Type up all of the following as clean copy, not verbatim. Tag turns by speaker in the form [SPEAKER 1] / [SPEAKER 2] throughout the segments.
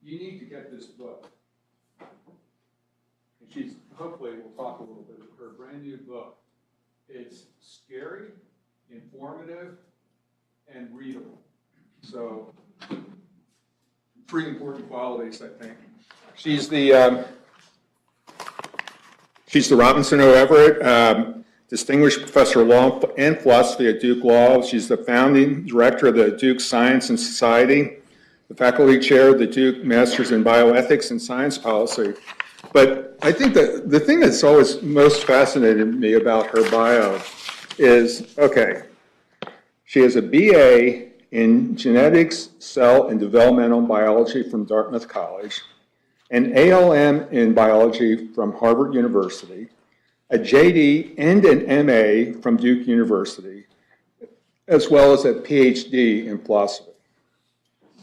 [SPEAKER 1] you need to get this book. And she's, hopefully we'll talk a little bit of her brand new book. It's scary, informative, and readable. So, 3 important qualities, I think. She's the Robinson O. Everett Distinguished Professor of Law and Philosophy at Duke Law. She's the founding director of the Duke Science and Society, the faculty chair of the Duke Masters in Bioethics and Science Policy. But I think that the thing that's always most fascinated me about her bio is, okay, she has a BA in Genetics, Cell, and Developmental Biology from Dartmouth College, an ALM in Biology from Harvard University, a JD and an MA from Duke University, as well as a PhD in philosophy.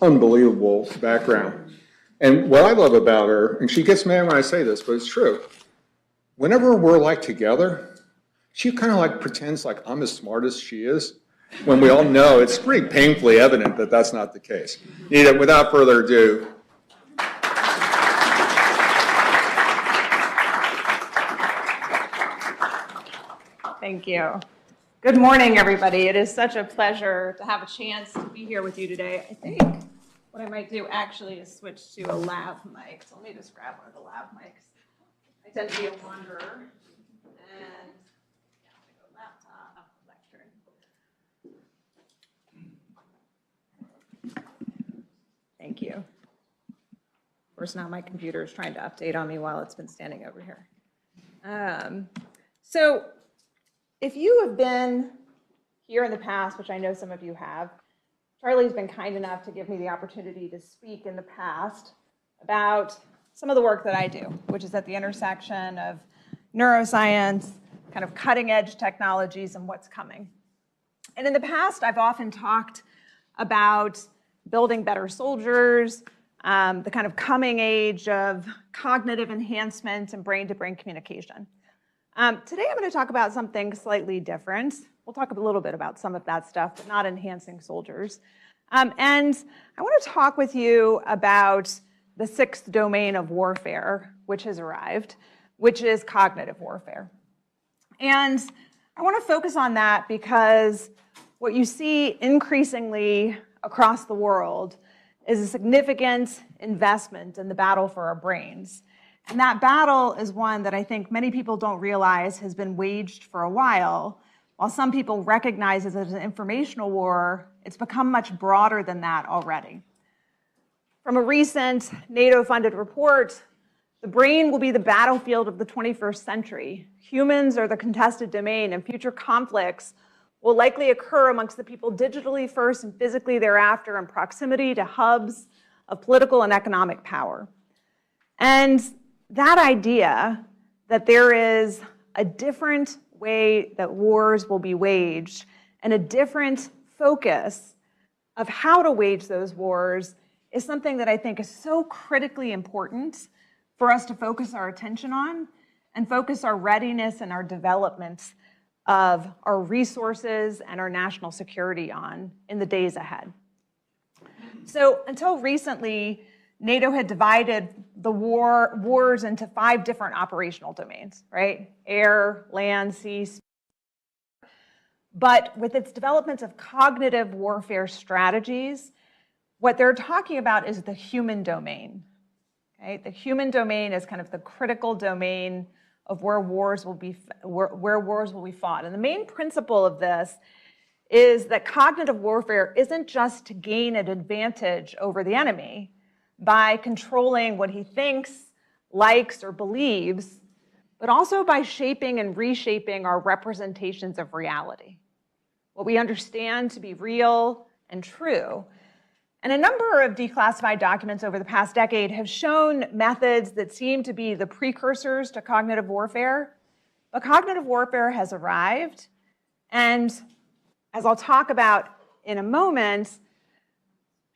[SPEAKER 1] Unbelievable background. And what I love about her, and she gets mad when I say this, but it's true, whenever we're like together, she kind of like pretends like I'm as smart as she is, when we all know it's pretty painfully evident that that's not the case. Nita, without further ado.
[SPEAKER 2] Thank you. Good morning, everybody. It is such a pleasure to have a chance to be here with you today. I think what I might do actually is switch to a lav mic. So let me just grab one of the lav mics. I tend to be a wanderer. And yeah, I'm going to go laptop, lectern. Thank you. Of course, now my computer is trying to update on me while it's been standing over here. So if you have been here in the past, which I know some of you have, Charlie's been kind enough to give me the opportunity to speak in the past about some of the work that I do, which is at the intersection of neuroscience, kind of cutting edge technologies, and what's coming. And in the past, I've often talked about building better soldiers, the kind of coming age of cognitive enhancement and brain-to-brain communication. Today, I'm going to talk about something slightly different. We'll talk a little bit about some of that stuff, but not enhancing soldiers. And I want to talk with you about the 6th domain of warfare, which has arrived, which is cognitive warfare. And I want to focus on that because what you see increasingly across the world is a significant investment in the battle for our brains. And that battle is one that I think many people don't realize has been waged for a while. While some people recognize it as an informational war, it's become much broader than that already. From a recent NATO-funded report, the brain will be the battlefield of the 21st century. Humans are the contested domain, and future conflicts will likely occur amongst the people digitally first and physically thereafter in proximity to hubs of political and economic power. And that idea that there is a different way that wars will be waged and a different focus of how to wage those wars is something that I think is so critically important for us to focus our attention on and focus our readiness and our development of our resources and our national security on in the days ahead. So until recently, NATO had divided the wars into 5 different operational domains, right? Air, land, sea, space. But with its development of cognitive warfare strategies, what they're talking about is the human domain. Okay? The human domain is kind of the critical domain of where wars will be fought. And the main principle of this is that cognitive warfare isn't just to gain an advantage over the enemy by controlling what he thinks, likes, or believes, but also by shaping and reshaping our representations of reality, what we understand to be real and true. And a number of declassified documents over the past decade have shown methods that seem to be the precursors to cognitive warfare, but cognitive warfare has arrived, and as I'll talk about in a moment,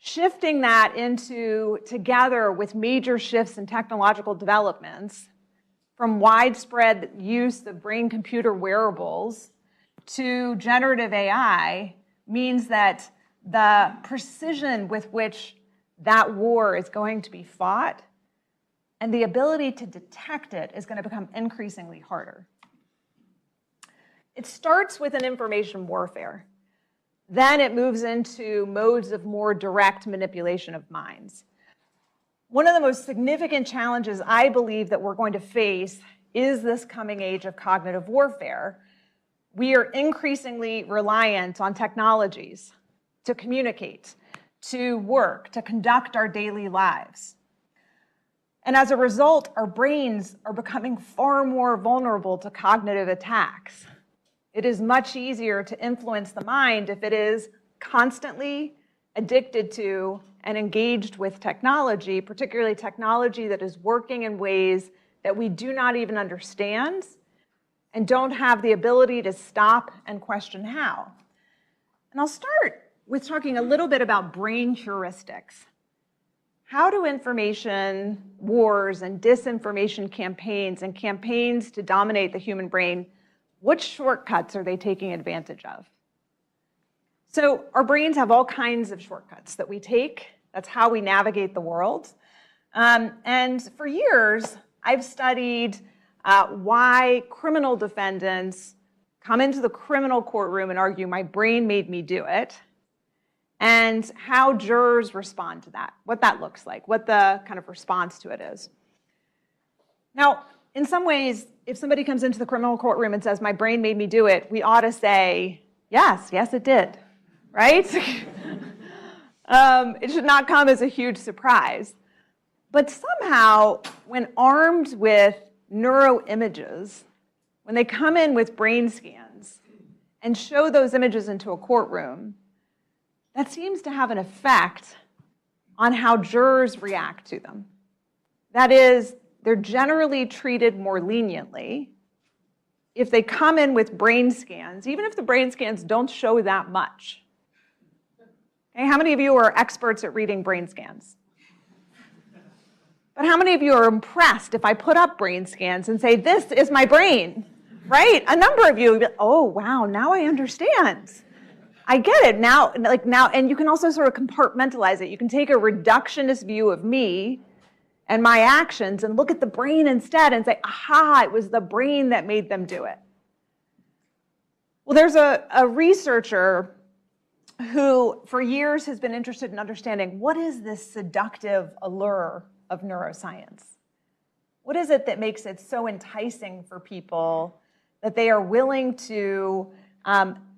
[SPEAKER 2] shifting that into together with major shifts in technological developments from widespread use of brain-computer wearables to generative AI means that the precision with which that war is going to be fought, and the ability to detect it is going to become increasingly harder. It starts with an information warfare. Then it moves into modes of more direct manipulation of minds. One of the most significant challenges I believe that we're going to face is this coming age of cognitive warfare. We are increasingly reliant on technologies to communicate, to work, to conduct our daily lives. And as a result, our brains are becoming far more vulnerable to cognitive attacks. It is much easier to influence the mind if it is constantly addicted to and engaged with technology, particularly technology that is working in ways that we do not even understand and don't have the ability to stop and question how. And I'll start with talking a little bit about brain heuristics. How do information wars and disinformation campaigns and campaigns to dominate the human brain, what shortcuts are they taking advantage of? So our brains have all kinds of shortcuts that we take. That's how we navigate the world. And for years, I've studied why criminal defendants come into the criminal courtroom and argue, my brain made me do it, and how jurors respond to that, what that looks like, what the kind of response to it is. Now, in some ways, if somebody comes into the criminal courtroom and says, my brain made me do it, we ought to say, yes, it did, right? It should not come as a huge surprise. But somehow, when armed with neuroimages, when they come in with brain scans and show those images into a courtroom, that seems to have an effect on how jurors react to them. That is, they're generally treated more leniently if they come in with brain scans, even if the brain scans don't show that much. Okay, how many of you are experts at reading brain scans? But how many of you are impressed if I put up brain scans and say, this is my brain, right? A number of you would be like, oh, wow, now I understand. I get it now, and you can also sort of compartmentalize it. You can take a reductionist view of me and my actions and look at the brain instead and say, aha, it was the brain that made them do it. Well, there's a researcher who for years has been interested in understanding what is this seductive allure of neuroscience? What is it that makes it so enticing for people that they are willing to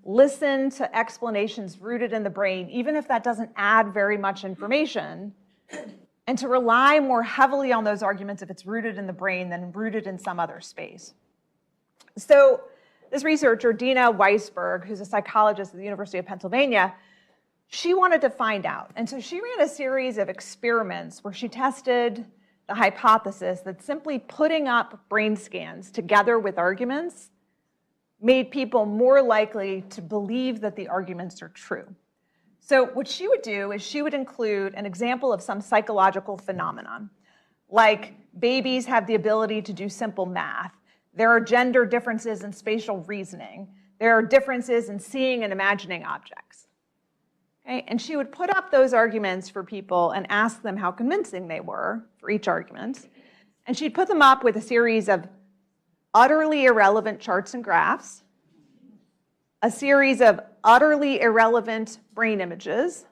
[SPEAKER 2] listen to explanations rooted in the brain, even if that doesn't add very much information, and to rely more heavily on those arguments if it's rooted in the brain than rooted in some other space? So this researcher, Dina Weisberg, who's a psychologist at the University of Pennsylvania, she wanted to find out. And so she ran a series of experiments where she tested the hypothesis that simply putting up brain scans together with arguments made people more likely to believe that the arguments are true. So what she would do is she would include an example of some psychological phenomenon, like babies have the ability to do simple math. There are gender differences in spatial reasoning. There are differences in seeing and imagining objects. Okay? And she would put up those arguments for people and ask them how convincing they were for each argument. And she'd put them up with a series of utterly irrelevant charts and graphs, a series of utterly irrelevant brain images,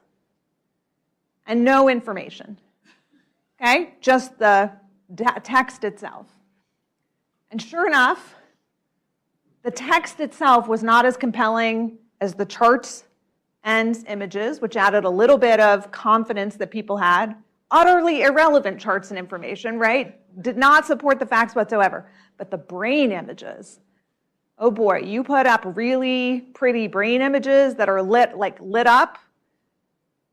[SPEAKER 2] and no information. Okay? Just the text itself. And sure enough, the text itself was not as compelling as the charts and images, which added a little bit of confidence that people had. Utterly irrelevant charts and information, right? Did not support the facts whatsoever. But the brain images, oh boy, you put up really pretty brain images that are lit up,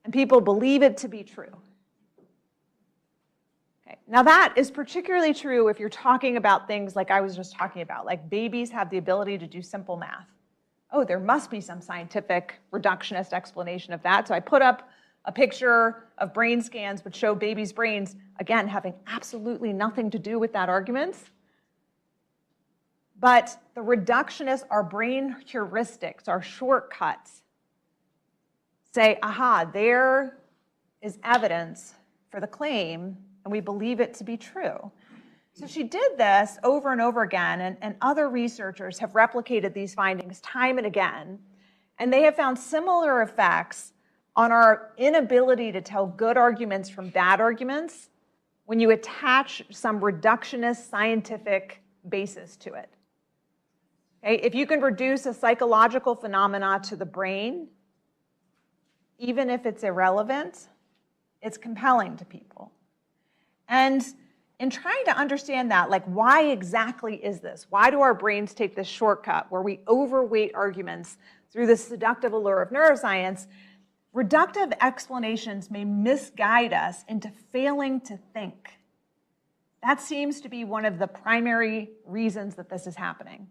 [SPEAKER 2] and people believe it to be true. Okay. Now that is particularly true if you're talking about things like I was just talking about, like babies have the ability to do simple math. Oh, there must be some scientific reductionist explanation of that. So I put up a picture of brain scans which show babies' brains, again, having absolutely nothing to do with that argument. But the reductionists, our brain heuristics, our shortcuts, say, aha, there is evidence for the claim, and we believe it to be true. So she did this over and over again, and other researchers have replicated these findings time and again, and they have found similar effects on our inability to tell good arguments from bad arguments when you attach some reductionist scientific basis to it. Okay? If you can reduce a psychological phenomena to the brain, even if it's irrelevant, it's compelling to people. And in trying to understand that, like, why exactly is this? Why do our brains take this shortcut where we overweight arguments through the seductive allure of neuroscience? Reductive explanations may misguide us into failing to think. That seems to be one of the primary reasons that this is happening.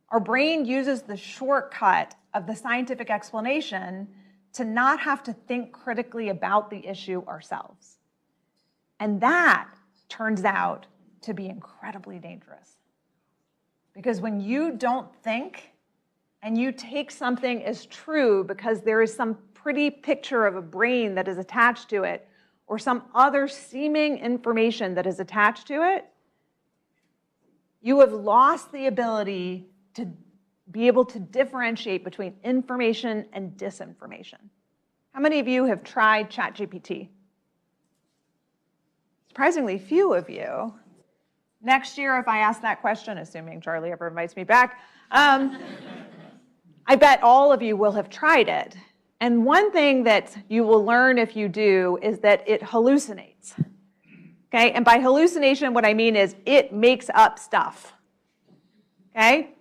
[SPEAKER 2] Our brain uses the shortcut of the scientific explanation to not have to think critically about the issue ourselves. And that turns out to be incredibly dangerous. Because when you don't think and you take something as true because there is some pretty picture of a brain that is attached to it or some other seeming information that is attached to it, you have lost the ability to be able to differentiate between information and disinformation. How many of you have tried ChatGPT? Surprisingly few of you. Next year, if I ask that question, assuming Charlie ever invites me back, I bet all of you will have tried it. And one thing that you will learn if you do is that it hallucinates. Okay? And by hallucination, what I mean is it makes up stuff. Okay?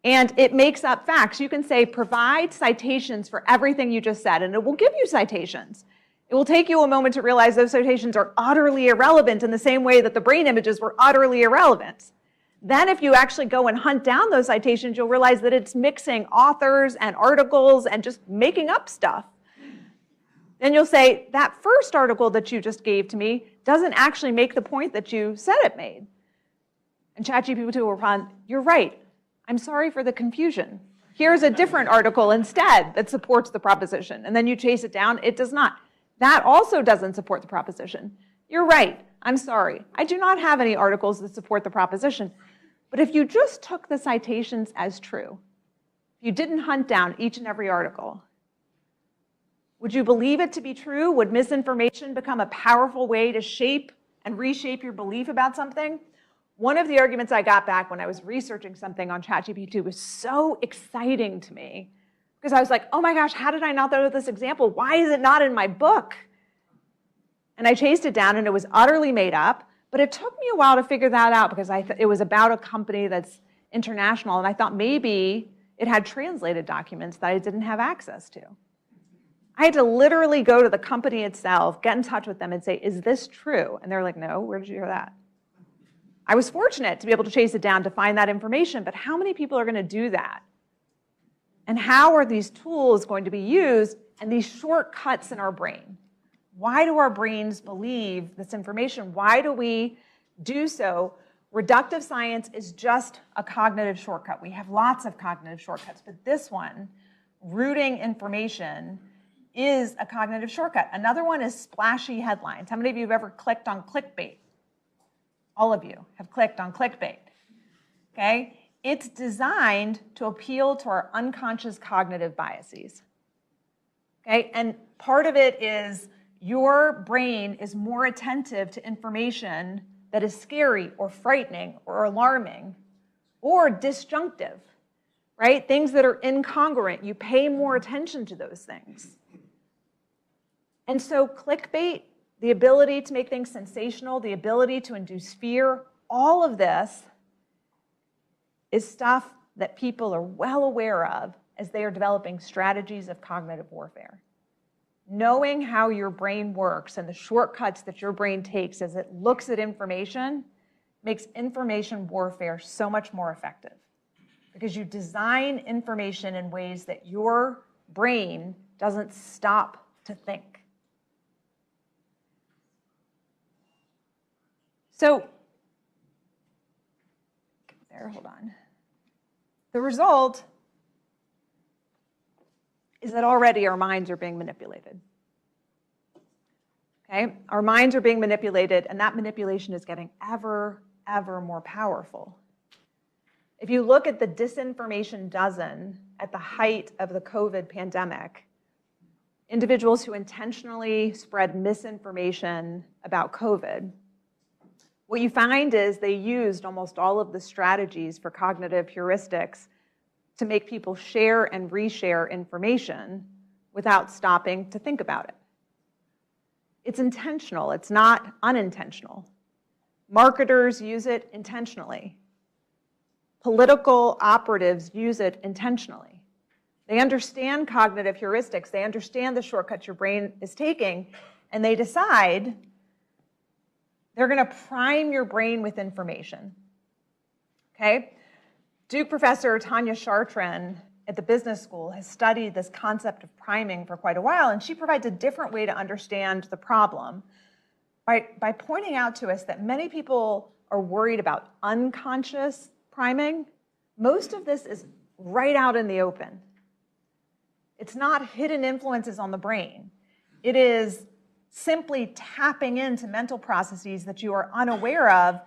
[SPEAKER 2] And it makes up facts. You can say, provide citations for everything you just said, and it will give you citations. It will take you a moment to realize those citations are utterly irrelevant in the same way that the brain images were utterly irrelevant. Then if you actually go and hunt down those citations, you'll realize that it's mixing authors and articles and just making up stuff. Then you'll say, that first article that you just gave to me doesn't actually make the point that you said it made. And ChatGPT will respond, you're right. I'm sorry for the confusion. Here's a different article instead that supports the proposition. And then you chase it down, it does not. That also doesn't support the proposition. You're right. I'm sorry. I do not have any articles that support the proposition. But if you just took the citations as true, if you didn't hunt down each and every article, would you believe it to be true? Would misinformation become a powerful way to shape and reshape your belief about something? One of the arguments I got back when I was researching something on ChatGPT was so exciting to me because I was like, oh my gosh, how did I not know this example? Why is it not in my book? And I chased it down and it was utterly made up, but it took me a while to figure that out because it was about a company that's international and I thought maybe it had translated documents that I didn't have access to. I had to literally go to the company itself, get in touch with them and say, is this true? And they're like, no, where did you hear that? I was fortunate to be able to chase it down to find that information, but how many people are going to do that? And how are these tools going to be used and these shortcuts in our brain? Why do our brains believe this information? Why do we do so? Reductive science is just a cognitive shortcut. We have lots of cognitive shortcuts, but this one, rooting information, is a cognitive shortcut. Another one is splashy headlines. How many of you have ever clicked on clickbait? All of you have clicked on clickbait. Okay? It's designed to appeal to our unconscious cognitive biases. Okay? And part of it is your brain is more attentive to information that is scary or frightening or alarming or disjunctive, right? Things that are incongruent. You pay more attention to those things. And so clickbait, the ability to make things sensational, the ability to induce fear, all of this is stuff that people are well aware of as they are developing strategies of cognitive warfare. Knowing how your brain works and the shortcuts that your brain takes as it looks at information makes information warfare so much more effective because you design information in ways that your brain doesn't stop to think. So, hold on. The result is that already our minds are being manipulated. Okay? Our minds are being manipulated, and that manipulation is getting ever more powerful. If you look at the disinformation dozen at the height of the COVID pandemic, individuals who intentionally spread misinformation about COVID, what you find is they used almost all of the strategies for cognitive heuristics to make people share and reshare information without stopping to think about it. It's intentional, it's not unintentional. Marketers use it intentionally. Political operatives use it intentionally. They understand cognitive heuristics, they understand the shortcuts your brain is taking, and they decide they're going to prime your brain with information. Okay? Duke professor Tanya Chartrand at the business school has studied this concept of priming for quite a while, and she provides a different way to understand the problem by pointing out to us that many people are worried about unconscious priming. Most of this is right out in the open. It's not hidden influences on the brain. It is simply tapping into mental processes that you are unaware of,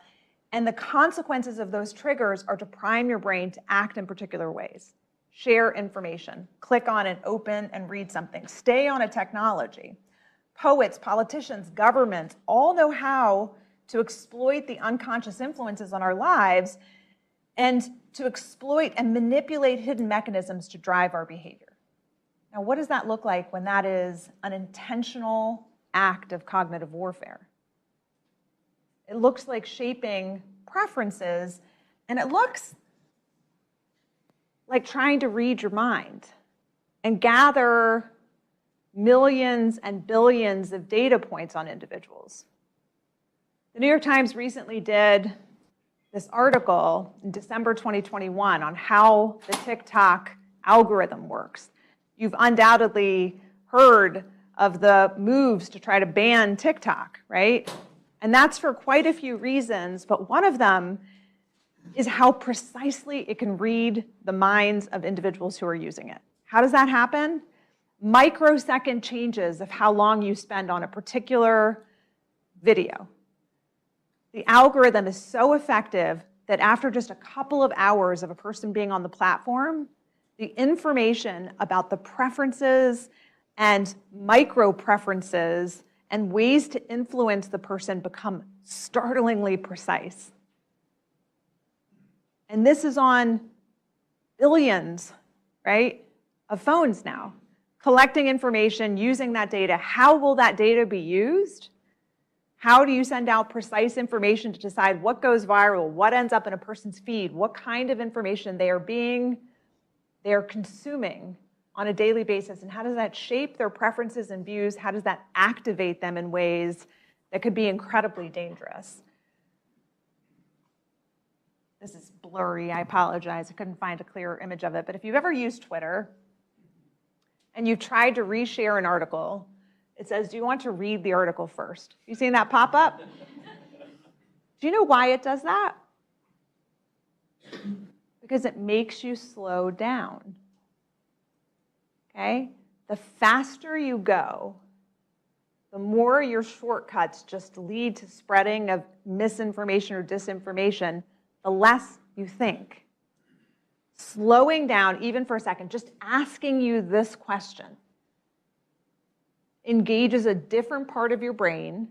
[SPEAKER 2] and the consequences of those triggers are to prime your brain to act in particular ways. Share information, click on and open and read something, stay on a technology. Poets, politicians, governments all know how to exploit the unconscious influences on our lives and to exploit and manipulate hidden mechanisms to drive our behavior. Now, what does that look like when that is an intentional act of cognitive warfare? It looks like shaping preferences, and it looks like trying to read your mind and gather millions and billions of data points on individuals. The New York Times recently did this article in December 2021 on how the TikTok algorithm works. You've undoubtedly heard of the moves to try to ban TikTok, right? And that's for quite a few reasons, but one of them is how precisely it can read the minds of individuals who are using it. How does that happen? Microsecond changes of how long you spend on a particular video. The algorithm is so effective that after just a couple of hours of a person being on the platform, the information about the preferences and micro preferences and ways to influence the person become startlingly precise. And this is on billions, right, of phones now, collecting information, using that data. How will that data be used? How do you send out precise information to decide what goes viral, what ends up in a person's feed, what kind of information they are consuming on a daily basis, and how does that shape their preferences and views? How does that activate them in ways that could be incredibly dangerous? This is blurry, I apologize. I couldn't find a clearer image of it, but if you've ever used Twitter and you've tried to reshare an article, it says, do you want to read the article first? You seen that pop up? Do you know why it does that? Because it makes you slow down. Okay? The faster you go, the more your shortcuts just lead to spreading of misinformation or disinformation, the less you think. Slowing down, even for a second, just asking you this question engages a different part of your brain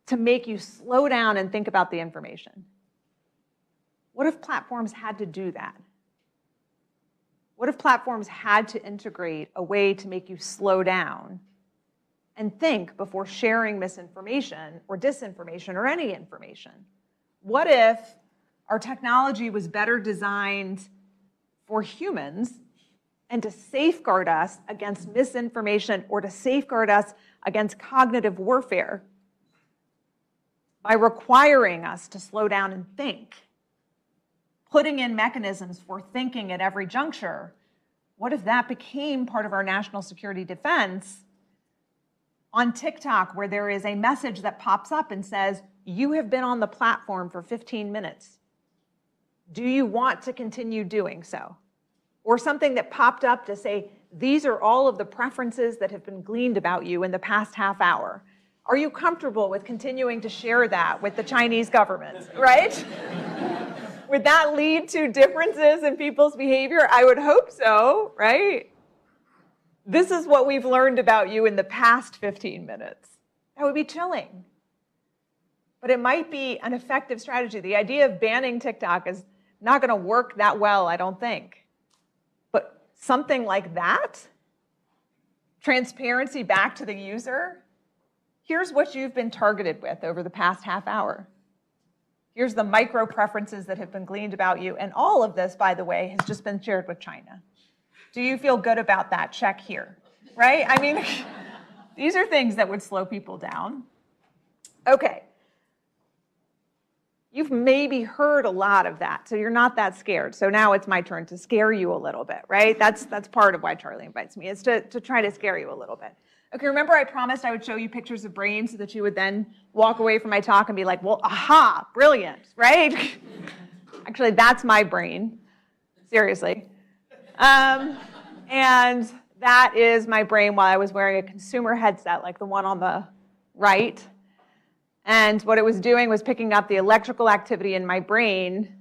[SPEAKER 2] to make you slow down and think about the information. What if platforms had to do that? What if platforms had to integrate a way to make you slow down and think before sharing misinformation or disinformation or any information? What if our technology was better designed for humans and to safeguard us against misinformation or to safeguard us against cognitive warfare by requiring us to slow down and think, putting in mechanisms for thinking at every juncture? What if that became part of our national security defense on TikTok, where there is a message that pops up and says, you have been on the platform for 15 minutes. Do you want to continue doing so? Or something that popped up to say, these are all of the preferences that have been gleaned about you in the past half hour. Are you comfortable with continuing to share that with the Chinese government, right? Would that lead to differences in people's behavior? I would hope so, right? This is what we've learned about you in the past 15 minutes. That would be chilling. But it might be an effective strategy. The idea of banning TikTok is not going to work that well, I don't think. But something like that, transparency back to the user, here's what you've been targeted with over the past half hour. Here's the micro preferences that have been gleaned about you. And all of this, by the way, has just been shared with China. Do you feel good about that? Check here, right? I mean, these are things that would slow people down. Okay. You've maybe heard a lot of that, so you're not that scared. So now it's my turn to scare you a little bit, right? That's part of why Charlie invites me, is to try to scare you a little bit. Okay, remember I promised I would show you pictures of brains so that you would then walk away from my talk and be like, well, aha, brilliant, right? Actually, that's my brain, seriously. And that is my brain while I was wearing a consumer headset like the one on the right. And what it was doing was picking up the electrical activity in my brain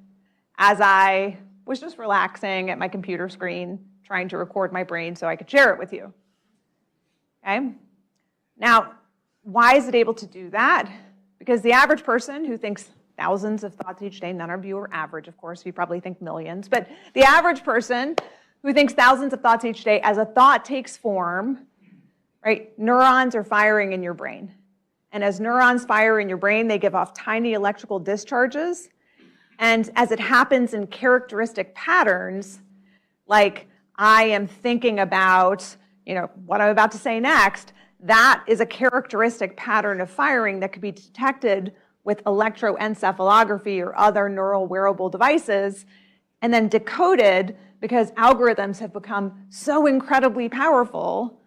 [SPEAKER 2] as I was just relaxing at my computer screen, trying to record my brain so I could share it with you. Okay? Now, why is it able to do that? Because the average person who thinks thousands of thoughts each day, none of you are average, of course, you probably think millions, but the average person who thinks thousands of thoughts each day, as a thought takes form, right, neurons are firing in your brain. And as neurons fire in your brain, they give off tiny electrical discharges. And as it happens in characteristic patterns, like I am thinking about, what I'm about to say next, that is a characteristic pattern of firing that could be detected with electroencephalography or other neural wearable devices, and then decoded because algorithms have become so incredibly powerful.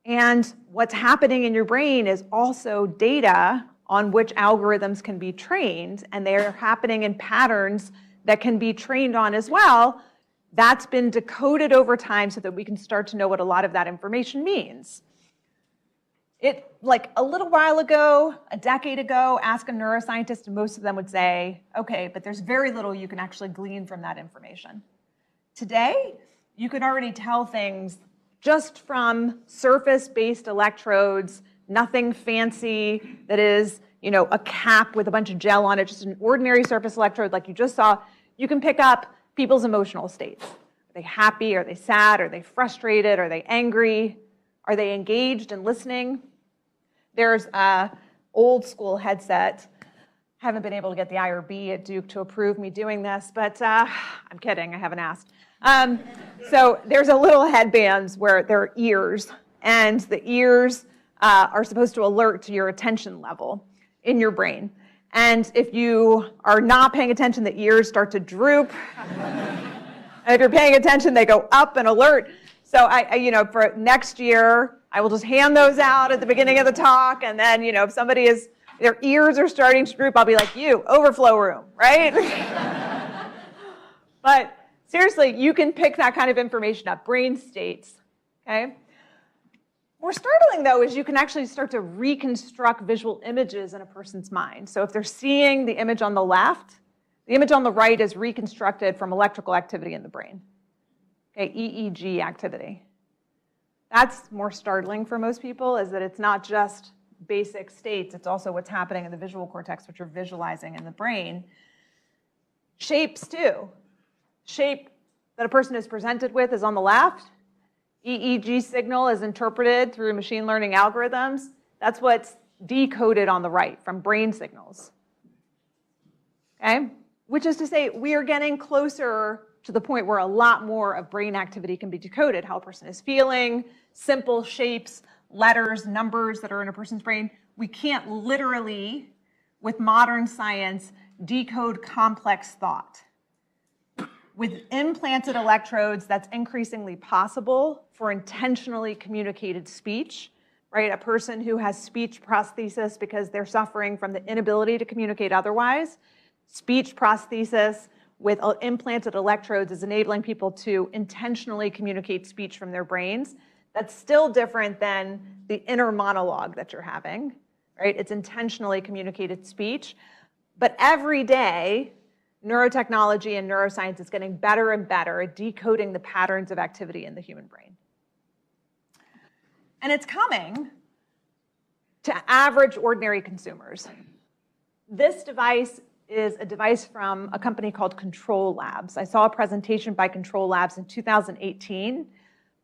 [SPEAKER 2] And what's happening in your brain is also data on which algorithms can be trained, and they're happening in patterns that can be trained on as well. That's been decoded over time so that we can start to know what a lot of that information means. Like a little while ago, a decade ago, ask a neuroscientist, and most of them would say, okay, but there's very little you can actually glean from that information. Today, you can already tell things just from surface-based electrodes, nothing fancy that is, a cap with a bunch of gel on it, just an ordinary surface electrode like you just saw. You can pick up people's emotional states. Are they happy? Are they sad? Are they frustrated? Are they angry? Are they engaged and listening? There's an old school headset. Haven't been able to get the IRB at Duke to approve me doing this, but I'm kidding, I haven't asked. So there's a little headbands where there are ears, and the ears are supposed to alert to your attention level in your brain. And if you are not paying attention, the ears start to droop. And if you're paying attention, they go up and alert. So for next year, I will just hand those out at the beginning of the talk, and then, if their ears are starting to droop, I'll be like, overflow room, right? But seriously, you can pick that kind of information up, brain states, okay? More startling, though, is you can actually start to reconstruct visual images in a person's mind. So if they're seeing the image on the left, the image on the right is reconstructed from electrical activity in the brain, okay, EEG activity. That's more startling for most people, is that it's not just basic states, it's also what's happening in the visual cortex, which you're visualizing in the brain. Shapes, too. Shape that a person is presented with is on the left. EEG signal is interpreted through machine learning algorithms. That's what's decoded on the right from brain signals. Okay? Which is to say, we are getting closer to the point where a lot more of brain activity can be decoded. How a person is feeling, simple shapes, letters, numbers that are in a person's brain. We can't literally, with modern science, decode complex thought. With implanted electrodes, that's increasingly possible for intentionally communicated speech, right? A person who has speech prosthesis because they're suffering from the inability to communicate otherwise. Speech prosthesis with implanted electrodes is enabling people to intentionally communicate speech from their brains. That's still different than the inner monologue that you're having, right? It's intentionally communicated speech. But every day, neurotechnology and neuroscience is getting better and better at decoding the patterns of activity in the human brain. And it's coming to average, ordinary consumers. This device is a device from a company called Control Labs. I saw a presentation by Control Labs in 2018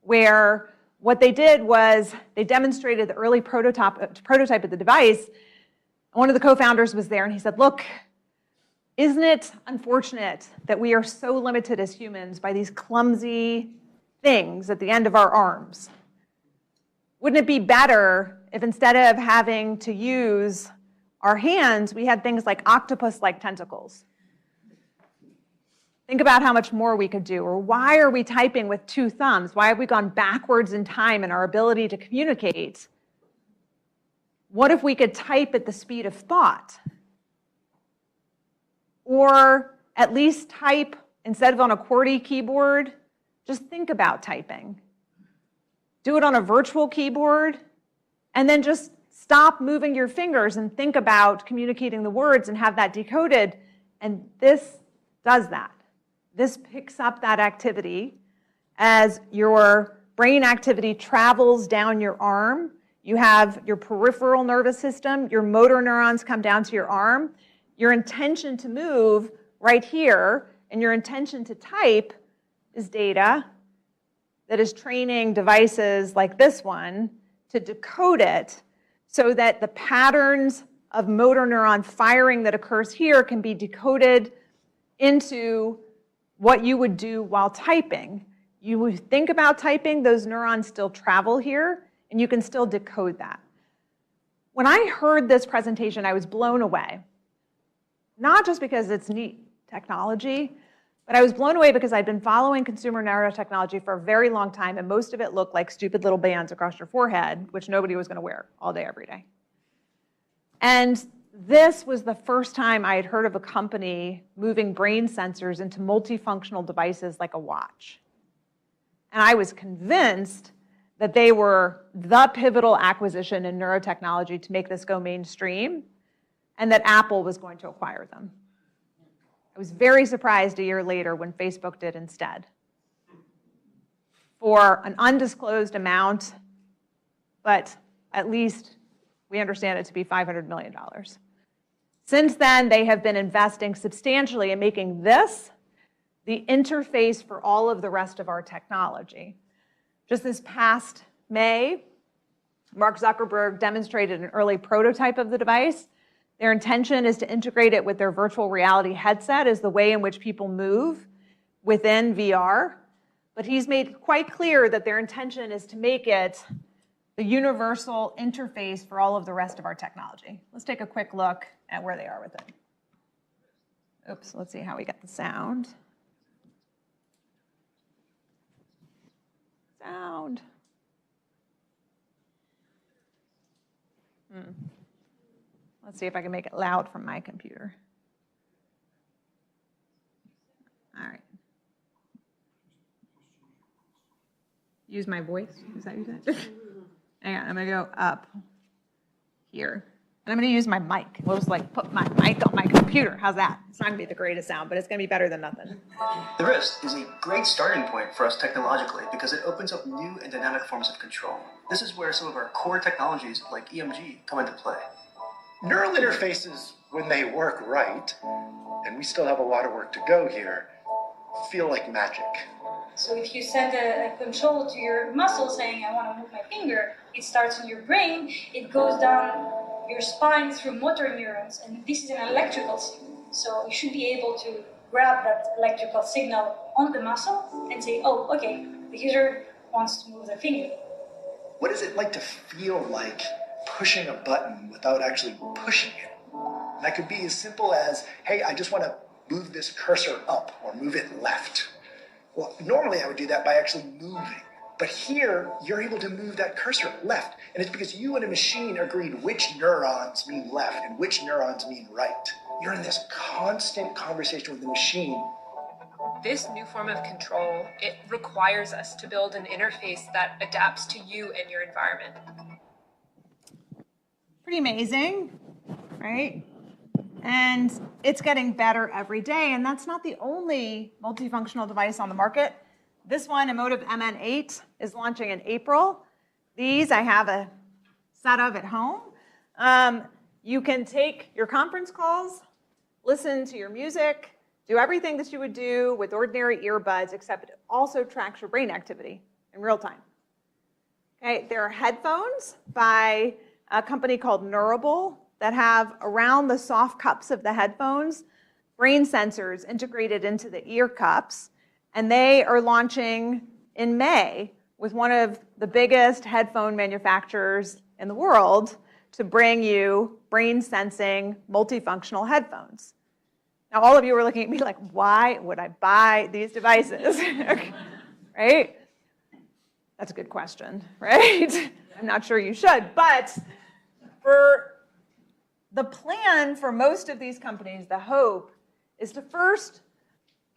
[SPEAKER 2] where what they did was they demonstrated the early prototype of the device. One of the co-founders was there and he said, look, isn't it unfortunate that we are so limited as humans by these clumsy things at the end of our arms? Wouldn't it be better if instead of having to use our hands, we had things like octopus-like tentacles? Think about how much more we could do. Or why are we typing with 2 thumbs? Why have we gone backwards in time in our ability to communicate? What if we could type at the speed of thought? Or at least type, instead of on a QWERTY keyboard, just think about typing. Do it on a virtual keyboard, and then just stop moving your fingers and think about communicating the words and have that decoded. And this does that. This picks up that activity as your brain activity travels down your arm. You have your peripheral nervous system, your motor neurons come down to your arm. Your intention to move right here and your intention to type is data that is training devices like this one to decode it so that the patterns of motor neuron firing that occurs here can be decoded into what you would do while typing. You would think about typing, those neurons still travel here, and you can still decode that. When I heard this presentation, I was blown away. Not just because it's neat technology, but I was blown away because I'd been following consumer neurotechnology for a very long time, and most of it looked like stupid little bands across your forehead, which nobody was going to wear all day, every day. And this was the first time I had heard of a company moving brain sensors into multifunctional devices like a watch. And I was convinced that they were the pivotal acquisition in neurotechnology to make this go mainstream, and that Apple was going to acquire them. I was very surprised a year later when Facebook did instead. For an undisclosed amount, but at least we understand it to be $500 million. Since then, they have been investing substantially in making this the interface for all of the rest of our technology. Just this past May, Mark Zuckerberg demonstrated an early prototype of the device. Their intention is to integrate it with their virtual reality headset as the way in which people move within VR. But he's made quite clear that their intention is to make it the universal interface for all of the rest of our technology. Let's take a quick look at where they are with it. Oops, let's see how we get the sound. Sound. Let's see if I can make it loud from my computer. All right. Use my voice? Is that what you said? Hang on, I'm gonna go up here. And I'm gonna use my mic. We'll just like put my mic on my computer. How's that? It's not gonna be the greatest sound, but it's gonna be better than nothing.
[SPEAKER 3] The wrist is a great starting point for us technologically because it opens up new and dynamic forms of control. This is where some of our core technologies like EMG come into play.
[SPEAKER 4] Neural interfaces, when they work right, and we still have a lot of work to go here, feel like magic.
[SPEAKER 5] So if you send a control to your muscle saying, I want to move my finger, it starts in your brain, it goes down your spine through motor neurons, and this is an electrical signal. So you should be able to grab that electrical signal on the muscle and say, oh, okay, the user wants to move their finger.
[SPEAKER 4] What is it like to feel like pushing a button without actually pushing it? And that could be as simple as, hey, I just want to move this cursor up or move it left. Well, normally I would do that by actually moving. But here, you're able to move that cursor left. And it's because you and a machine agreed which neurons mean left and which neurons mean right. You're in this constant conversation with the machine.
[SPEAKER 6] this new form of control, it requires us to build an interface that adapts to you and your environment.
[SPEAKER 2] Pretty amazing, right? And it's getting better every day, and that's not the only multifunctional device on the market. This one, Emotive MN8, is launching in April. These I have a set of at home. You can take your conference calls, listen to your music, do everything that you would do with ordinary earbuds, except it also tracks your brain activity in real time. Okay, there are headphones by a company called Neurotechnology that have around the soft cups of the headphones brain sensors integrated into the ear cups, and they are launching in May with one of the biggest headphone manufacturers in the world to bring you brain sensing multifunctional headphones. Now, all of you are looking at me like, why would I buy these devices? Right? That's a good question, right? I'm not sure you should, but for the plan for most of these companies, the hope is to first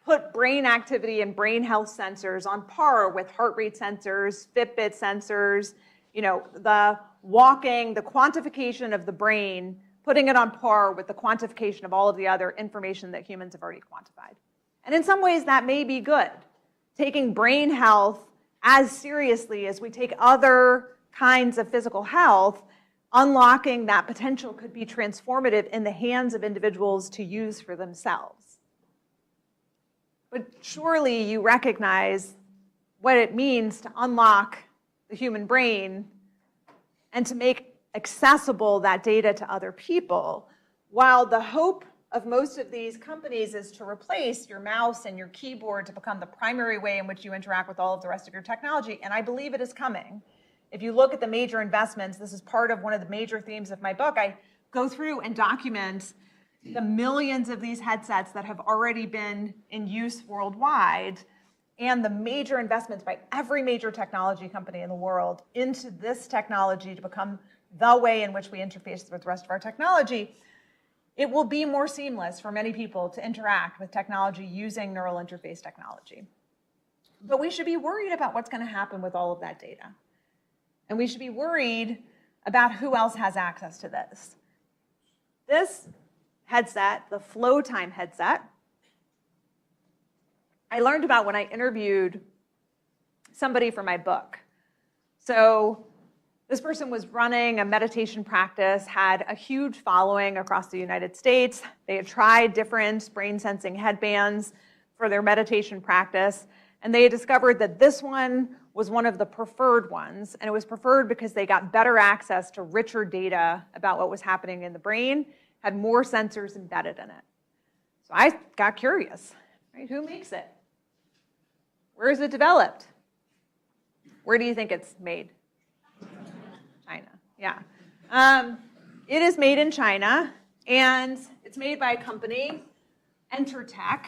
[SPEAKER 2] put brain activity and brain health sensors on par with heart rate sensors, Fitbit sensors, the walking, the quantification of the brain, putting it on par with the quantification of all of the other information that humans have already quantified. And in some ways, that may be good. Taking brain health as seriously as we take other kinds of physical health, unlocking that potential could be transformative in the hands of individuals to use for themselves. But surely you recognize what it means to unlock the human brain and to make accessible that data to other people, while the hope of most of these companies is to replace your mouse and your keyboard to become the primary way in which you interact with all of the rest of your technology, and I believe it is coming. If you look at the major investments, this is part of one of the major themes of my book. I go through and document the millions of these headsets that have already been in use worldwide and the major investments by every major technology company in the world into this technology to become the way in which we interface with the rest of our technology. It will be more seamless for many people to interact with technology using neural interface technology. But we should be worried about what's going to happen with all of that data. And we should be worried about who else has access to this. This headset, the Flow Time headset, I learned about when I interviewed somebody for my book. So this person was running a meditation practice, had a huge following across the United States. They had tried different brain sensing headbands for their meditation practice, and they had discovered that this one was one of the preferred ones, and it was preferred because they got better access to richer data about what was happening in the brain, had more sensors embedded in it. So I got curious, right? Who makes it? Where is it developed? Where do you think it's made? China, yeah. It is made in China, and it's made by a company, Neurotech,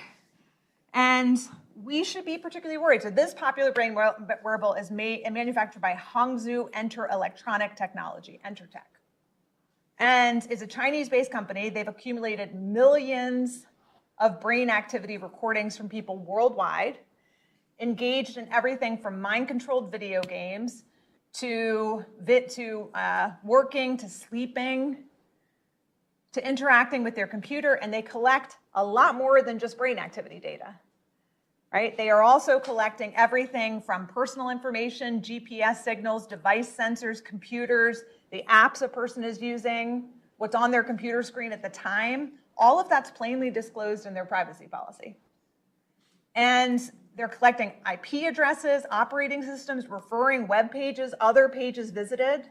[SPEAKER 2] and we should be particularly worried. So this popular brain wearable is made and manufactured by Hangzhou Enter Electronic Technology, Neurotech. And it's a Chinese-based company. They've accumulated millions of brain activity recordings from people worldwide, engaged in everything from mind-controlled video games to working, to sleeping, to interacting with their computer, and they collect a lot more than just brain activity data. Right? They are also collecting everything from personal information, GPS signals, device sensors, computers, the apps a person is using, what's on their computer screen at the time. All of that's plainly disclosed in their privacy policy. And they're collecting IP addresses, operating systems, referring web pages, other pages visited,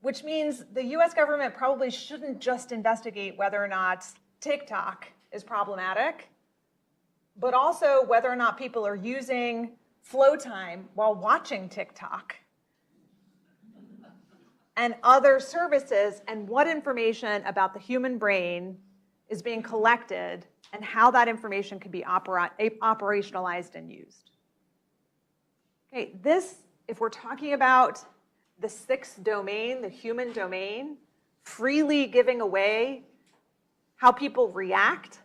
[SPEAKER 2] which means the US government probably shouldn't just investigate whether or not TikTok is problematic, but also whether or not people are using Flow Time while watching TikTok and other services, and what information about the human brain is being collected and how that information can be operationalized and used. Okay, this, if we're talking about the sixth domain, the human domain, freely giving away how people react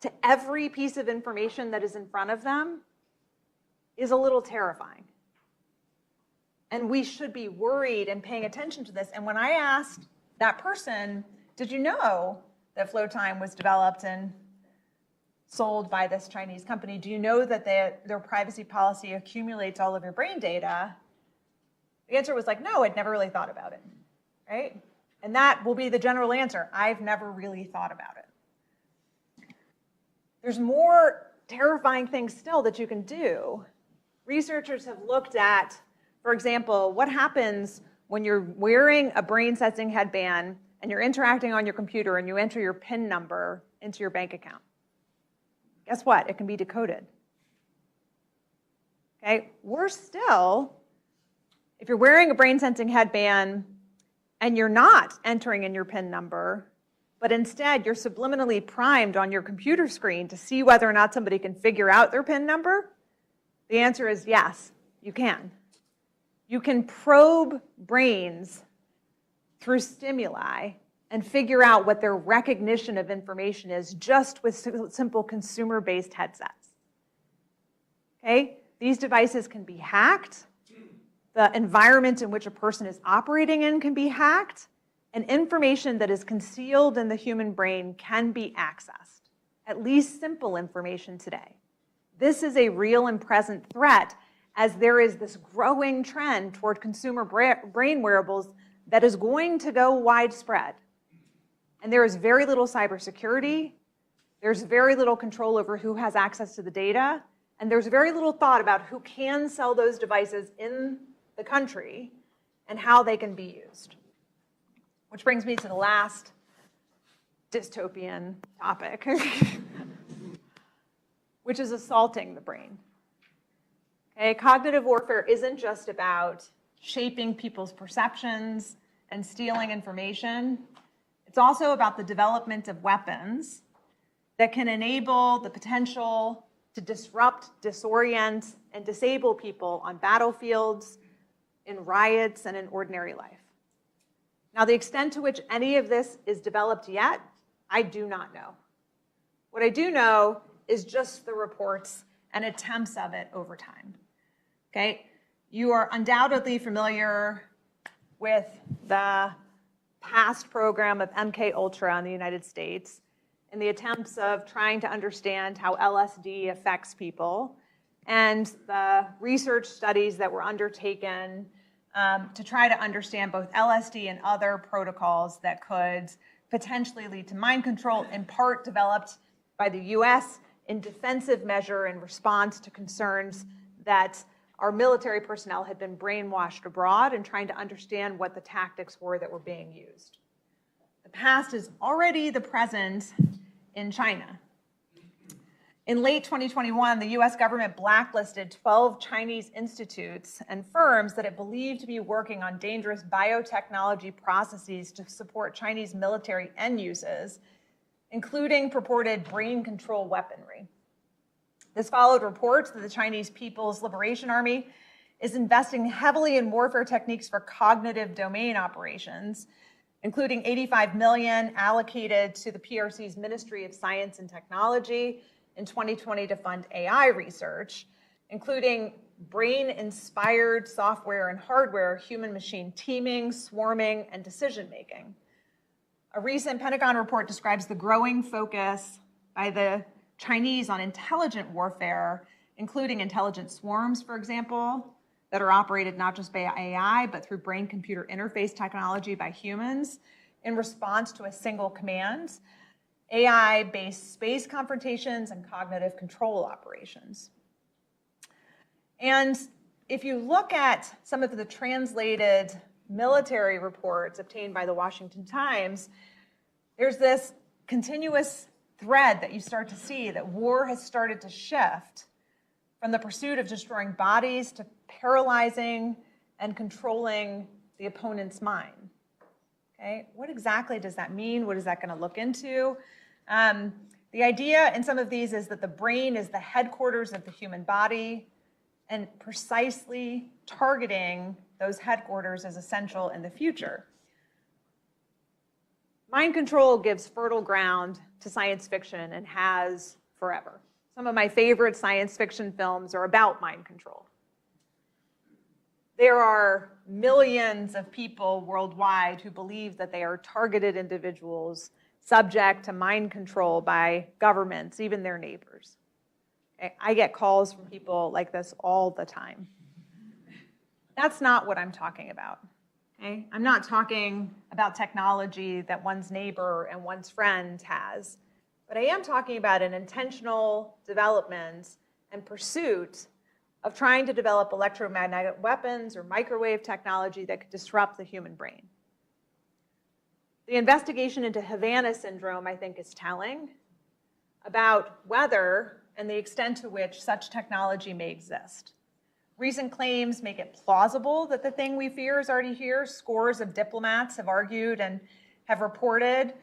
[SPEAKER 2] to every piece of information that is in front of them is a little terrifying. And we should be worried and paying attention to this. And when I asked that person, did you know that flow time was developed and sold by this Chinese company? Do you know that their privacy policy accumulates all of your brain data? The answer was like, no, I'd never really thought about it, right? And that will be the general answer. I've never really thought about it. There's more terrifying things still that you can do. Researchers have looked at, for example, what happens when you're wearing a brain sensing headband and you're interacting on your computer and you enter your PIN number into your bank account. Guess what? It can be decoded. Okay, worse still, if you're wearing a brain sensing headband and you're not entering in your PIN number, but instead you're subliminally primed on your computer screen to see whether or not somebody can figure out their PIN number, the answer is yes, you can. You can probe brains through stimuli and figure out what their recognition of information is just with simple consumer-based headsets. Okay? These devices can be hacked. The environment in which a person is operating in can be hacked, and information that is concealed in the human brain can be accessed, at least simple information today. This is a real and present threat, as there is this growing trend toward consumer brain wearables that is going to go widespread. And there is very little cybersecurity, there's very little control over who has access to the data, and there's very little thought about who can sell those devices in the country and how they can be used. Which brings me to the last dystopian topic, which is assaulting the brain. Okay, cognitive warfare isn't just about shaping people's perceptions and stealing information. It's also about the development of weapons that can enable the potential to disrupt, disorient, and disable people on battlefields, in riots, and in ordinary life. Now, the extent to which any of this is developed yet, I do not know. What I do know is just the reports and attempts of it over time. Okay? You are undoubtedly familiar with the past program of MK Ultra in the United States and the attempts of trying to understand how LSD affects people and the research studies that were undertaken to try to understand both LSD and other protocols that could potentially lead to mind control, in part developed by the US in defensive measure in response to concerns that our military personnel had been brainwashed abroad and trying to understand what the tactics were that were being used. The past is already the present in China. In late 2021, the US government blacklisted 12 Chinese institutes and firms that it believed to be working on dangerous biotechnology processes to support Chinese military end uses, including purported brain control weaponry. This followed reports that the Chinese People's Liberation Army is investing heavily in warfare techniques for cognitive domain operations, including $85 million allocated to the PRC's Ministry of Science and Technology in 2020 to fund AI research, including brain-inspired software and hardware, human-machine teaming, swarming, and decision-making. A recent Pentagon report describes the growing focus by the Chinese on intelligent warfare, including intelligent swarms, for example, that are operated not just by AI, but through brain-computer interface technology by humans in response to a single command, AI-based space confrontations, and cognitive control operations. And if you look at some of the translated military reports obtained by the Washington Times, there's this continuous thread that you start to see that war has started to shift from the pursuit of destroying bodies to paralyzing and controlling the opponent's mind. Okay, what exactly does that mean? What is that going to look into? The idea in some of these is that the brain is the headquarters of the human body, and precisely targeting those headquarters is essential in the future. mind control gives fertile ground to science fiction and has forever. Some of my favorite science fiction films are about mind control. There are millions of people worldwide who believe that they are targeted individuals subject to mind control by governments, even their neighbors. Okay? I get calls from people like this all the time. That's not what I'm talking about. Okay? I'm not talking about technology that one's neighbor and one's friend has, but I am talking about an intentional development and pursuit of trying to develop electromagnetic weapons or microwave technology that could disrupt the human brain. The investigation into Havana syndrome, I think, is telling about whether and the extent to which such technology may exist. Recent claims make it plausible that the thing we fear is already here. Scores of diplomats have argued and have reported,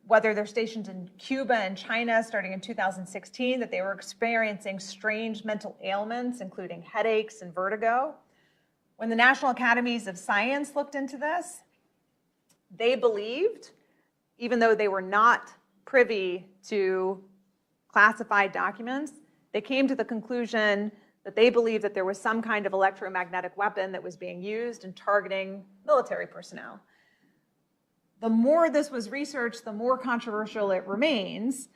[SPEAKER 2] whether they're stationed in Cuba and China starting in 2016, that they were experiencing strange mental ailments, including headaches and vertigo. When the National Academies of Science looked into this, they believed, even though they were not privy to classified documents, they came to the conclusion that they believed that there was some kind of electromagnetic weapon that was being used in targeting military personnel. The more this was researched, the more controversial it remains.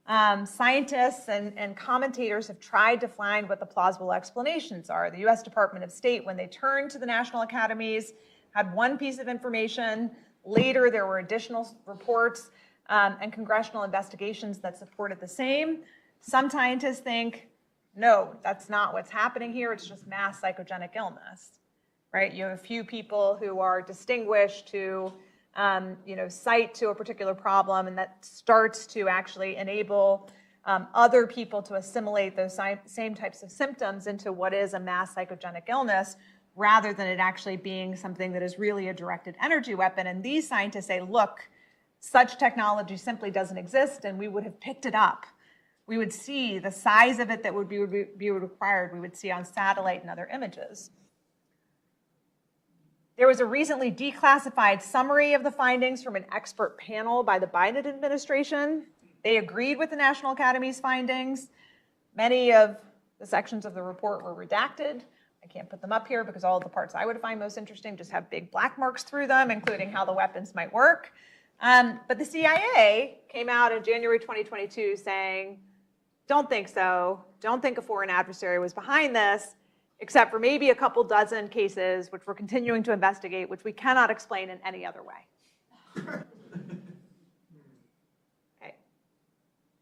[SPEAKER 2] Scientists and commentators have tried to find what the plausible explanations are. The US Department of State, when they turned to the National Academies, had one piece of information. Later, there were additional reports and congressional investigations that supported the same. Some scientists think, no, that's not what's happening here. It's just mass psychogenic illness, right? You have a few people who are distinguished to cite to a particular problem, and that starts to actually enable other people to assimilate those same types of symptoms into what is a mass psychogenic illness, rather than it actually being something that is really a directed energy weapon. And these scientists say, look, such technology simply doesn't exist, and we would have picked it up. We would see the size of it that would be required. We would see on satellite and other images. There was a recently declassified summary of the findings from an expert panel by the Biden administration. They agreed with the National Academy's findings. Many of the sections of the report were redacted. I can't put them up here because all of the parts I would find most interesting just have big black marks through them, including how the weapons might work. But the CIA came out in January 2022 saying, don't think so. Don't think a foreign adversary was behind this, except for maybe a couple dozen cases, which we're continuing to investigate, which we cannot explain in any other way. Okay.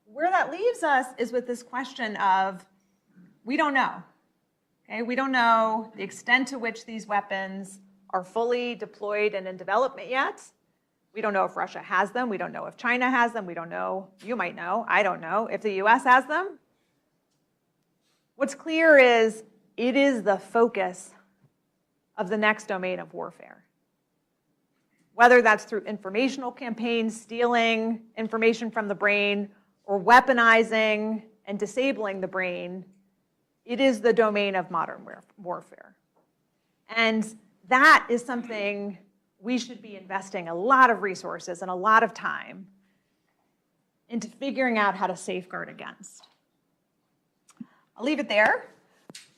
[SPEAKER 2] Where that leaves us is with this question of, we don't know. Okay? We don't know the extent to which these weapons are fully deployed and in development yet. We don't know if Russia has them. We don't know if China has them. We don't know. You might know. I don't know if the US has them. What's clear is it is the focus of the next domain of warfare. Whether that's through informational campaigns, stealing information from the brain, or weaponizing and disabling the brain, it is the domain of modern warfare. And that is something we should be investing a lot of resources and a lot of time into figuring out how to safeguard against. I'll leave it there.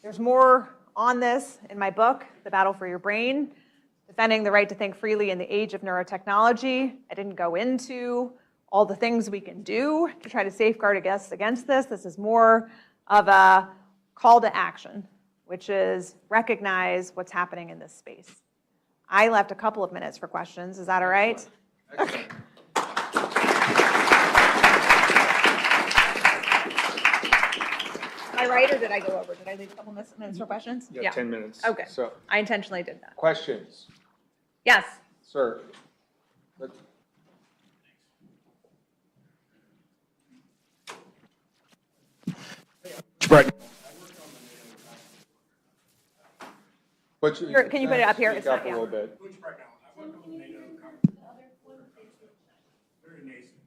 [SPEAKER 2] There's more on this in my book, The Battle for Your Brain, Defending the Right to Think Freely in the Age of Neurotechnology. I didn't go into all the things we can do to try to safeguard against this. This is more of a call to action, which is recognize what's happening in this space. I left a couple of minutes for questions. Is that all right?
[SPEAKER 1] Excellent.
[SPEAKER 2] Am I right, or did I go over? Did I leave a couple minutes for questions?
[SPEAKER 1] You have 10 minutes.
[SPEAKER 2] Okay.
[SPEAKER 1] So,
[SPEAKER 2] I intentionally did that.
[SPEAKER 1] questions,
[SPEAKER 2] Yes.
[SPEAKER 1] sir?
[SPEAKER 2] Can you put it up here?
[SPEAKER 1] Speak
[SPEAKER 2] It's not
[SPEAKER 1] up a
[SPEAKER 2] down.
[SPEAKER 1] little bit.
[SPEAKER 7] Very nascent.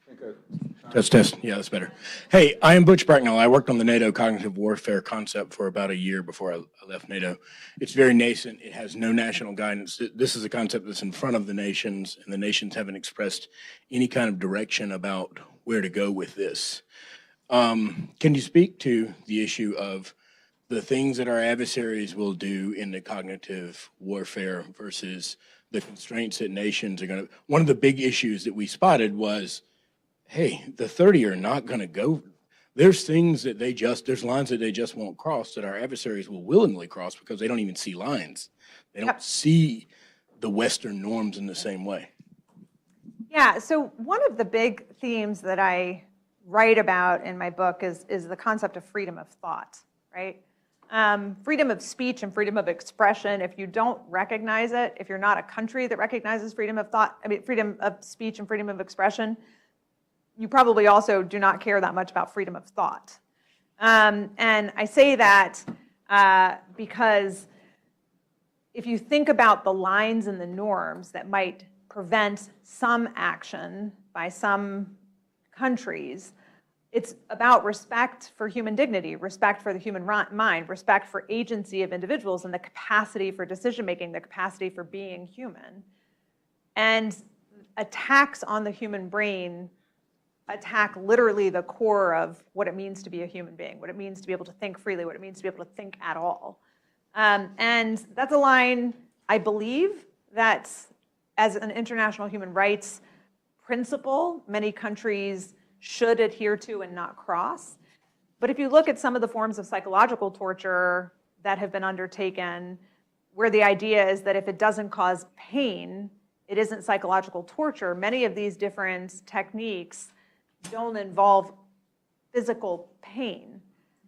[SPEAKER 1] I think
[SPEAKER 7] Test, test. Yeah, that's better. Hey, I am Butch Bracknell. I worked on the NATO cognitive warfare concept for about a year before I left NATO. It's very nascent. It has no national guidance. This is a concept that's in front of the nations, and the nations haven't expressed any kind of direction about where to go with this. Can you speak to the issue of the things that our adversaries will do in the cognitive warfare versus the constraints that nations are going to? One of the big issues that we spotted was, hey, the 30 are not going to go. There's things that there's lines that they just won't cross that our adversaries will willingly cross because they don't even see lines. They don't see the Western norms in the same way.
[SPEAKER 2] Yeah, so one of the big themes that I write about in my book is the concept of freedom of thought, right? Freedom of speech and freedom of expression, if you don't recognize it, if you're not a country that recognizes freedom of thought, freedom of speech and freedom of expression, you probably also do not care that much about freedom of thought. And I say that because if you think about the lines and the norms that might prevent some action by some countries, it's about respect for human dignity, respect for the human mind, respect for agency of individuals and the capacity for decision-making, the capacity for being human. And attacks on the human brain attack literally the core of what it means to be a human being, what it means to be able to think freely, what it means to be able to think at all. And that's a line, I believe, that as an international human rights principle, many countries should adhere to and not cross. But if you look at some of the forms of psychological torture that have been undertaken, where the idea is that if it doesn't cause pain, it isn't psychological torture, many of these different techniques don't involve physical pain.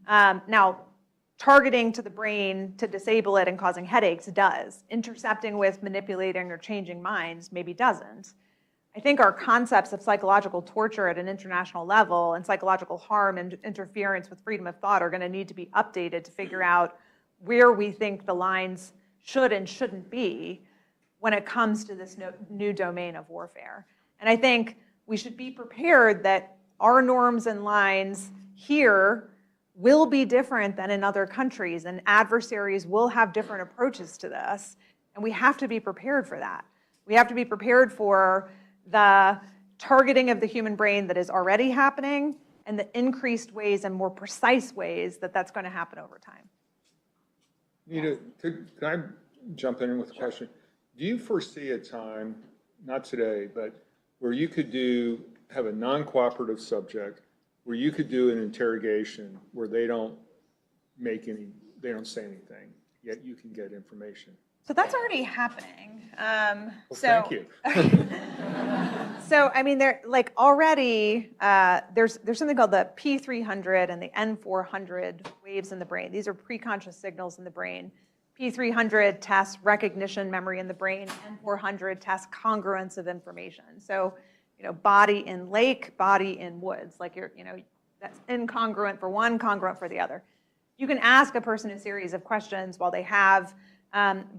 [SPEAKER 2] Now, targeting to the brain to disable it and causing headaches does. Intercepting with manipulating or changing minds maybe doesn't. I think our concepts of psychological torture at an international level and psychological harm and interference with freedom of thought are going to need to be updated to figure out where we think the lines should and shouldn't be when it comes to this new domain of warfare. And I think we should be prepared that our norms and lines here will be different than in other countries, and adversaries will have different approaches to this, and we have to be prepared for that. We have to be prepared for the targeting of the human brain that is already happening and the increased ways and more precise ways that that's going to happen over time.
[SPEAKER 1] Nita, can I jump in with a question? Do you foresee a time, not today, but where you could have a non-cooperative subject, where you could do an interrogation where they don't say anything, yet you can get information?
[SPEAKER 2] So that's already happening.
[SPEAKER 1] Thank you.
[SPEAKER 2] So I mean, already there's something called the P300 and the N400 waves in the brain. These are preconscious signals in the brain. P300 tests recognition memory in the brain. N400 tests congruence of information. So, body in lake, body in woods. That's incongruent for one, congruent for the other. You can ask a person a series of questions while they have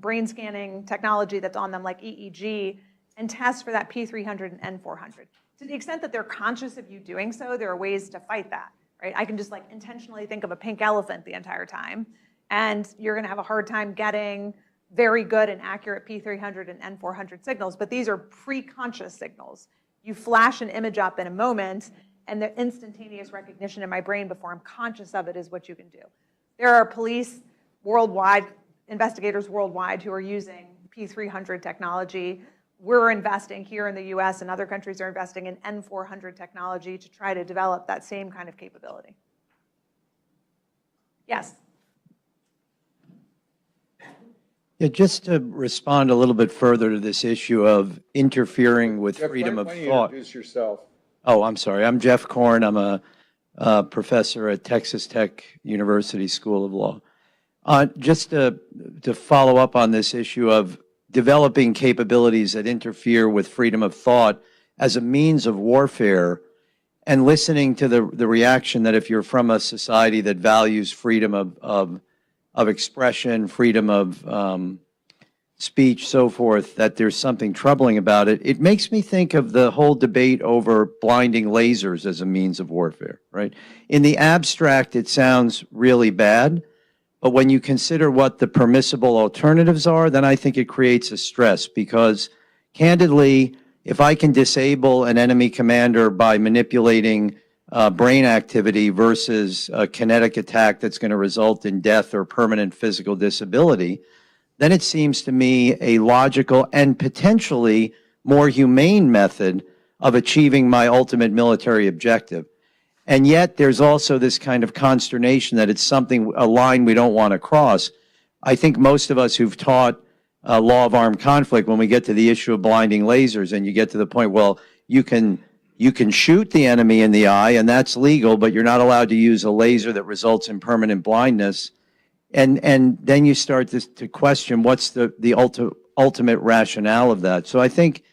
[SPEAKER 2] brain scanning technology that's on them, like EEG, and test for that P300 and N400. To the extent that they're conscious of you doing so, there are ways to fight that, right? I can just intentionally think of a pink elephant the entire time, and you're going to have a hard time getting very good and accurate P300 and N400 signals, but these are pre-conscious signals. You flash an image up in a moment, and the instantaneous recognition in my brain before I'm conscious of it is what you can do. There are police worldwide, investigators worldwide, who are using P300 technology. We're investing here in the US, and other countries are investing in N400 technology to try to develop that same kind of capability. Yes?
[SPEAKER 8] Yeah, just to respond a little bit further to this issue of interfering with
[SPEAKER 1] Jeff,
[SPEAKER 8] freedom of
[SPEAKER 1] why don't you
[SPEAKER 8] thought.
[SPEAKER 1] introduce yourself?
[SPEAKER 8] Oh, I'm sorry. I'm Jeff Korn. I'm a professor at Texas Tech University School of Law. Just to follow up on this issue of developing capabilities that interfere with freedom of thought as a means of warfare, and listening to the reaction that if you're from a society that values freedom of expression, freedom of speech, so forth, that there's something troubling about it. It makes me think of the whole debate over blinding lasers as a means of warfare, right? In the abstract, it sounds really bad, but when you consider what the permissible alternatives are, then I think it creates a stress because, candidly, if I can disable an enemy commander by manipulating brain activity versus a kinetic attack that's going to result in death or permanent physical disability, then it seems to me a logical and potentially more humane method of achieving my ultimate military objective. And yet there's also this kind of consternation that it's something, a line we don't want to cross. I think most of us who've taught law of armed conflict, when we get to the issue of blinding lasers and you get to the point, well, you can shoot the enemy in the eye and that's legal, but you're not allowed to use a laser that results in permanent blindness. And then you start to question what's the ultimate rationale of that. So I think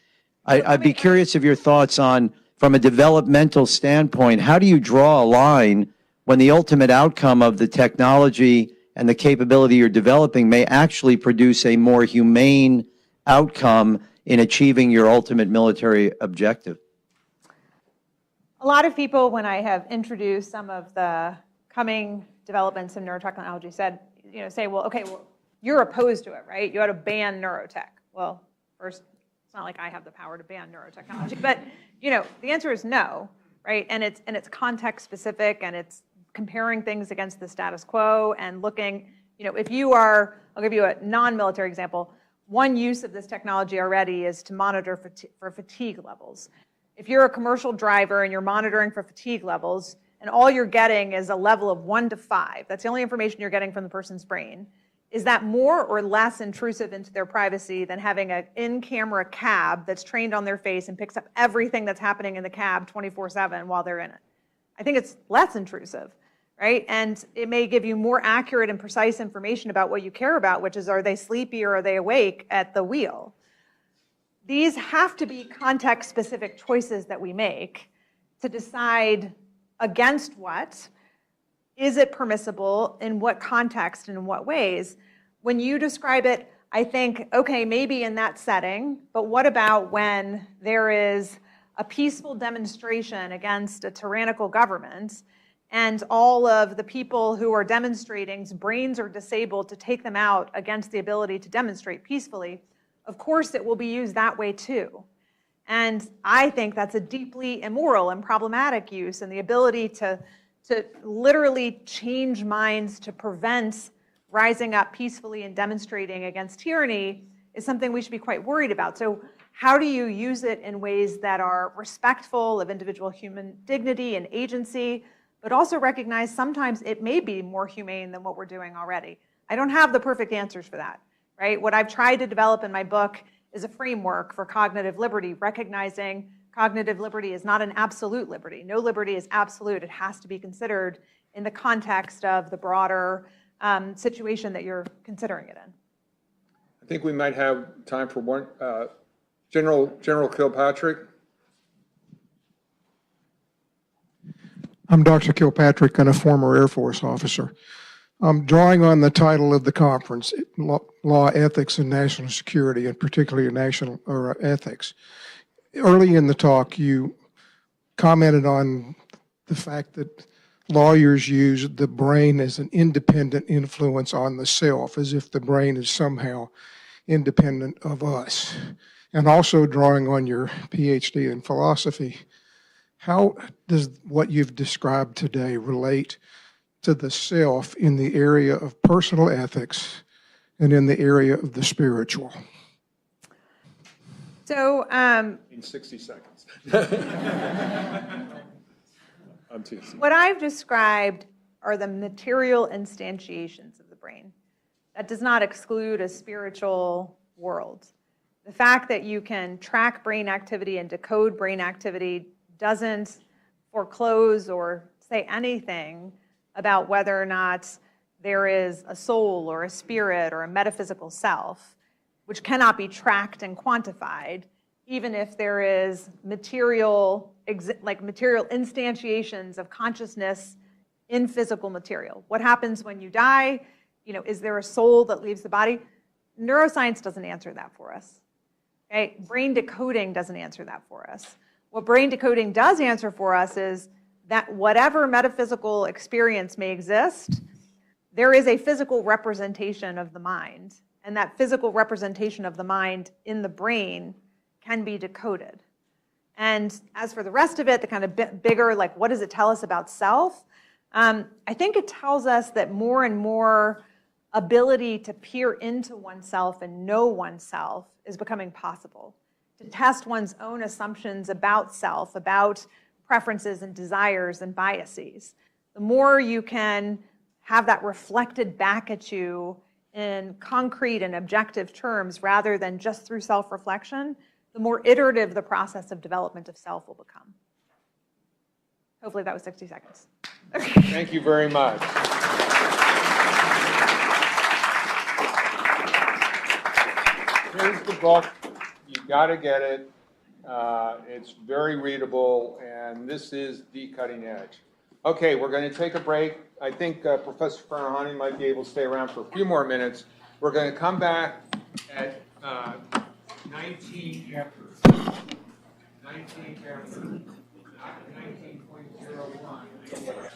[SPEAKER 8] I'd be curious of your thoughts on, from a developmental standpoint, how do you draw a line when the ultimate outcome of the technology and the capability you're developing may actually produce a more humane outcome in achieving your ultimate military objective?
[SPEAKER 2] A lot of people, when I have introduced some of the coming developments in neurotechnology, say, well, okay, well, you're opposed to it, right? You ought to ban neurotech. Well, first, it's not like I have the power to ban neurotechnology, but the answer is no, right? And it's context specific, and it's comparing things against the status quo and looking, if you are, I'll give you a non-military example. One use of this technology already is to monitor for fatigue levels. If you're a commercial driver and you're monitoring for fatigue levels, and all you're getting is a level of 1 to 5, that's the only information you're getting from the person's brain, is that more or less intrusive into their privacy than having an in-camera cab that's trained on their face and picks up everything that's happening in the cab 24/7 while they're in it? I think it's less intrusive, right? And it may give you more accurate and precise information about what you care about, which is, are they sleepy or are they awake at the wheel? These have to be context-specific choices that we make to decide against what. Is it permissible? In what context and in what ways? When you describe it, I think, okay, maybe in that setting, but what about when there is a peaceful demonstration against a tyrannical government and all of the people who are demonstrating's brains are disabled to take them out against the ability to demonstrate peacefully? Of course, it will be used that way too. And I think that's a deeply immoral and problematic use, and the ability to literally change minds to prevent rising up peacefully and demonstrating against tyranny is something we should be quite worried about. So how do you use it in ways that are respectful of individual human dignity and agency, but also recognize sometimes it may be more humane than what we're doing already? I don't have the perfect answers for that, right? What I've tried to develop in my book is a framework for cognitive liberty, recognizing cognitive liberty is not an absolute liberty. No liberty is absolute. It has to be considered in the context of the broader situation that you're considering it in.
[SPEAKER 1] I think we might have time for one. General Kilpatrick.
[SPEAKER 9] I'm Dr. Kilpatrick and a former Air Force officer. I'm drawing on the title of the conference, Law, Ethics, and National Security, and particularly national ethics. Early in the talk, you commented on the fact that lawyers use the brain as an independent influence on the self, as if the brain is somehow independent of us. And also drawing on your PhD in philosophy, how does what you've described today relate to the self in the area of personal ethics and in the area of the spiritual?
[SPEAKER 2] So,
[SPEAKER 1] In 60 seconds. I'm teasing.
[SPEAKER 2] what I've described are the material instantiations of the brain. That does not exclude a spiritual world. The fact that you can track brain activity and decode brain activity doesn't foreclose or say anything about whether or not there is a soul or a spirit or a metaphysical self, which cannot be tracked and quantified, even if there is material instantiations of consciousness in physical material. What happens when you die? Is there a soul that leaves the body? neuroscience doesn't answer that for us. Okay? Brain decoding doesn't answer that for us. What brain decoding does answer for us is that whatever metaphysical experience may exist, there is a physical representation of the mind, and that physical representation of the mind in the brain can be decoded. And as for the rest of it, the kind of bigger, like what does it tell us about self? I think it tells us that more and more ability to peer into oneself and know oneself is becoming possible. To test one's own assumptions about self, about preferences and desires and biases. The more you can have that reflected back at you in concrete and objective terms rather than just through self-reflection, the more iterative the process of development of self will become. Hopefully that was 60 seconds.
[SPEAKER 1] Thank you very much. Here's the book. You got to get it. It's very readable, and this is the cutting edge. Okay, we're going to take a break. I think Professor Farahani might be able to stay around for a few more minutes. We're going to come back at 19 after 19.01.